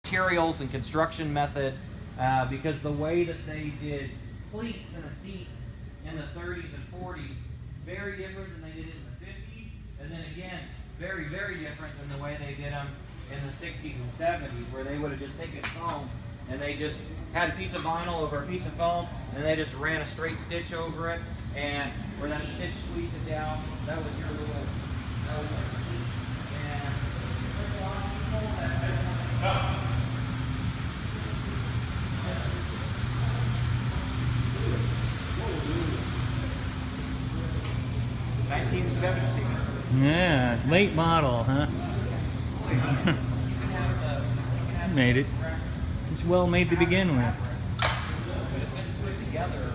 materials and construction method, because the way that they did cleats in the seats in the 30s and 40s, very different than they did it in the 50s, and then again, very, very different than the way they did them in the 60s and 70s, where they would have just taken foam and they just had a piece of vinyl over a piece of foam, and they just ran a straight stitch over it, and where that stitch squeezed it down, that was your little, that was your cleat. And there's a lot of people that 1970. Yeah, late model, huh? Made it. It's well made to begin with. But it's been put together